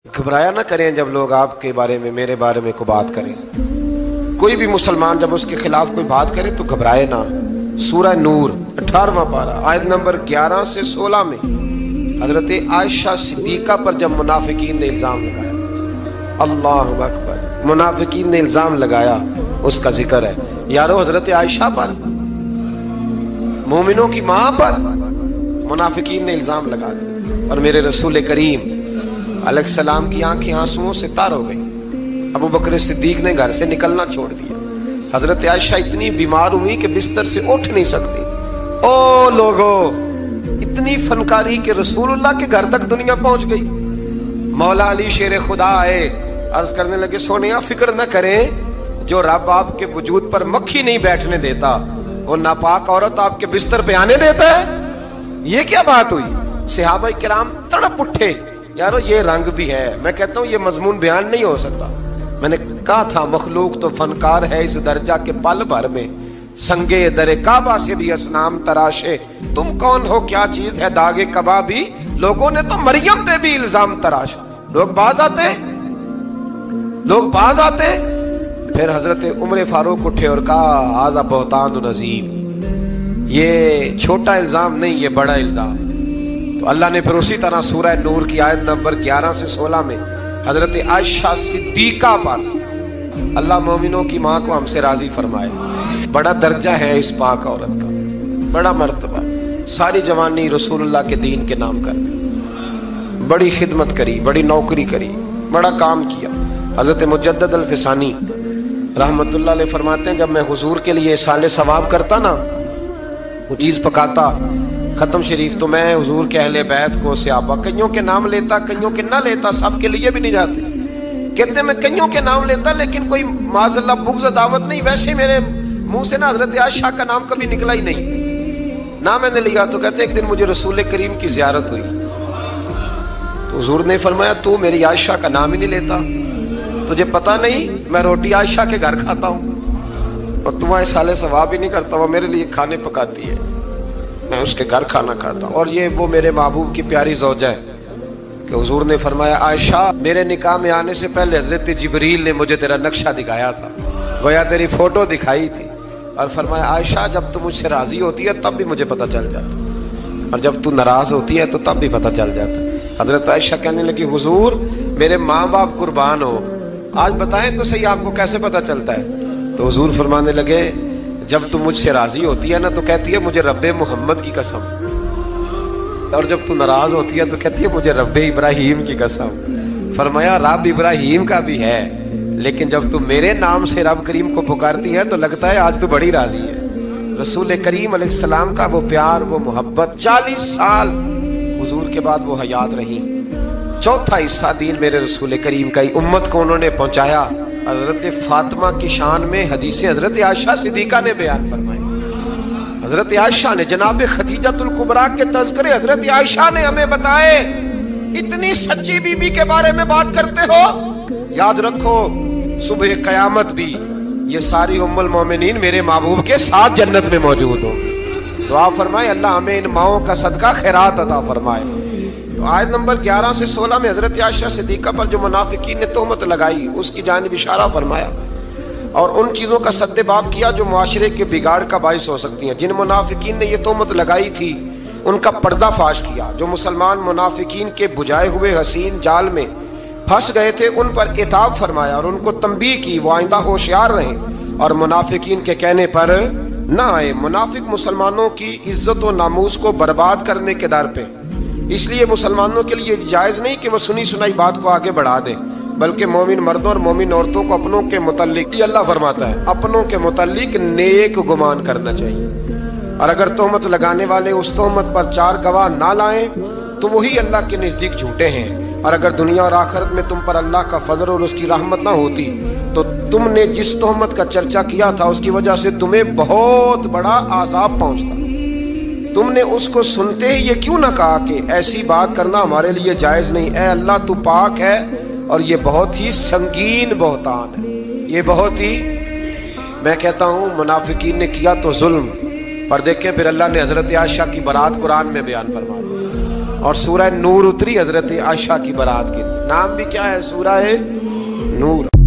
घबराया ना करें जब लोग आपके बारे में मेरे बारे में को बात करें। कोई भी मुसलमान जब उसके खिलाफ कोई बात करे तो घबराए ना। सूरह नूर 18वां पारा आयत नंबर 11 से 16 में हजरत आयशा सिद्दीका पर जब मुनाफिकीन ने इल्जाम लगाया, अल्लाह अकबर, मुनाफिकीन ने इल्जाम लगाया, उसका जिक्र है। यारो हजरत आयशा पर, मोमिनों की मां पर मुनाफिकीन ने इल्जाम लगा दिया और मेरे रसूल करीम अलैहिस्सलाम की आंखें आंसुओं से तर हो गई। अबू बकर सिद्दीक ने घर से निकलना छोड़ दिया। हजरत आयशा इतनी बीमार हुई कि बिस्तर से उठ नहीं सकती। ओ लोगो, इतनी फनकारी के रसूलुल्लाह के घर तक दुनिया पहुंच गई। मौला अली शेर खुदा आए, अर्ज करने लगे, सोनिया फिक्र न करें, जो रब आपके वजूद पर मक्खी नहीं बैठने देता वो नापाक औरत आपके बिस्तर पे आने देता है। ये क्या बात हुई? सहाबा किराम तड़प उठे, यारो ये रंग भी है। मैं कहता हूँ ये मजमून बयान नहीं हो सकता। मैंने कहा था मखलूक तो फनकार है इस दर्जा के पल भर में, संगे दरे काबा से भी असनाम तराशे, तुम कौन हो क्या चीज है दागे कबाबी। लोगों ने तो मरियम पे भी इल्जाम तराशा। लोग बाज आते। फिर हजरत उमर फारूक उठे और कहा, आजा बहुतान नजीब, ये छोटा इल्जाम नहीं, ये बड़ा इल्जाम। तो अल्लाह ने फिर उसी तरह सूरह नूर की आयत नंबर 11 से 16 में हजरत आयशा सिद्दीका पर अल्लाह मोमिनों की मां को हमसे राजी फरमाए। बड़ा दर्जा है इस पाक औरत का, बड़ा मर्तबा। सारी जवानी रसूलुल्लाह के दीन के नाम कर दी, बड़ी खिदमत करी, बड़ी नौकरी करी, बड़ा काम किया। हजरत मुजद्दद अल-फिसानी रहमतुल्लाह अलैह फरमाते हैं, जब मैं हुजूर के लिए साले सवाब करता ना, वो चीज पकाता खत्म शरीफ, तो मैं हुजूर के अहले बैत को सहाबा कईयों के नाम लेता, कईयों के ना लेता, सब के लिए भी नहीं जाते। कहते मैं कईयों के नाम लेता लेकिन कोई माज़अल्लाह बुग़्ज़ दावत नहीं। वैसे मेरे मुंह से ना हजरत आयशा का नाम कभी निकला ही नहीं, ना मैंने लिया। तो कहते एक दिन मुझे रसूल करीम की ज़ियारत हुई तो हुजूर ने फरमाया, तू मेरी आयशा का नाम ही नहीं लेता, तुझे पता नहीं मैं रोटी आयशा के घर खाता हूँ और तुम्हारे साले सवाब ही नहीं करता। वो मेरे लिए खाने पकाती है, मैं उसके घर खाना खाता। और ये वो मेरे महबूब की प्यारी ज़ौजा है कि हुजूर ने फरमाया, आयशा मेरे निकाह में आने से पहले हजरत जिब्रील ने मुझे तेरा नक्शा दिखाया था, गोया तेरी फोटो दिखाई थी, और फरमाया आयशा जब तू मुझसे राजी होती है तब भी मुझे पता चल जाता, और जब तू नाराज होती है तो तब भी पता चल जाता। हजरत आयशा कहने लगी, हुजूर मेरे माँ बाप कुर्बान हो, आज बताएं तो सही आपको कैसे पता चलता है। तो हुजूर फरमाने लगे, जब तू मुझसे राजी होती है ना तो कहती है मुझे रब्बे मोहम्मद की कसम, और जब तू नाराज होती है तो कहती है मुझे रब्बे इब्राहिम की कसम। फरमाया रब इब्राहिम का भी है, लेकिन जब तू मेरे नाम से रब करीम को पुकारती है तो लगता है आज तू बड़ी राजी है। रसूल करीम अलैहिस्सलाम का वो प्यार, वो मोहब्बत, 40 साल हुजूर के बाद वो हयात रही। चौथा हिस्सा दीन मेरे रसूल करीम का ही उम्मत को उन्होंने पहुंचाया। हजरत फातिमा की शान में हदीसें हजरत आयशा सिद्दीका ने बयान फरमाई। हजरत आयशा ने, जनाब खदीजतुल कुबरा के तज़किरे हजरत आयशा ने हमें बताए। इतनी सच्ची बीबी के बारे में बात करते हो, याद रखो सुबह क़यामत भी ये सारी उम्मुल मोमिनीन मेरे महबूब के साथ जन्नत में मौजूद हो। दुआ फरमाए अल्लाह हमें इन माओं का सदका खैरात अता फरमाए। तो आयत नंबर 11 से 16 में हजरत आयशा सिद्दीका पर जो मुनाफिकीन ने तोहमत लगाई उसकी जानिब इशारा फरमाया और उन चीज़ों का सद्देबाब किया जो मुआशरे के बिगाड़ का बाइस हो सकती हैं। जिन मुनाफिकीन ने ये तोहमत लगाई थी उनका पर्दाफाश किया। जो मुसलमान मुनाफिकीन के बुझाए हुए हसीन जाल में फंस गए थे उन पर इताब फरमाया और उनको तंबीह की वो आइंदा होशियार रहें और मुनाफिकीन के कहने पर ना आए। मुनाफिक मुसलमानों की इज्जत और नामूस को बर्बाद करने के दर पे, इसलिए मुसलमानों के लिए जायज़ नहीं कि वो सुनी सुनाई बात को आगे बढ़ा दें, बल्कि मोमिन मर्दों और मोमिन औरतों को अपनों के मुतल्लिक, ये अल्लाह फरमाता है, अपनों के मुतल्लिक नेक गुमान करना चाहिए। और अगर तोहमत लगाने वाले उस तोहमत पर 4 गवाह ना लाएं तो वही अल्लाह के नज़दीक झूठे हैं। और अगर दुनिया और आखिरत में तुम पर अल्लाह का फजल और उसकी रहमत ना होती तो तुमने जिस तोहमत का चर्चा किया था उसकी वजह से तुम्हें बहुत बड़ा आज़ाब पहुंचता। तुमने उसको सुनते ही ये क्यों ना कहा कि ऐसी बात करना हमारे लिए जायज़ नहीं। ऐ अल्लाह तू पाक है और ये बहुत ही संगीन बहतान है, ये बहुत ही, मैं कहता हूँ मुनाफिकीन ने किया तो जुल्म, पर देखें फिर अल्लाह ने हजरत आयशा की बरात कुरान में बयान फरमा दी और सूरह नूर उतरी हजरत आयशा की बरात की। نام بھی کیا ہے؟ سورہ نور۔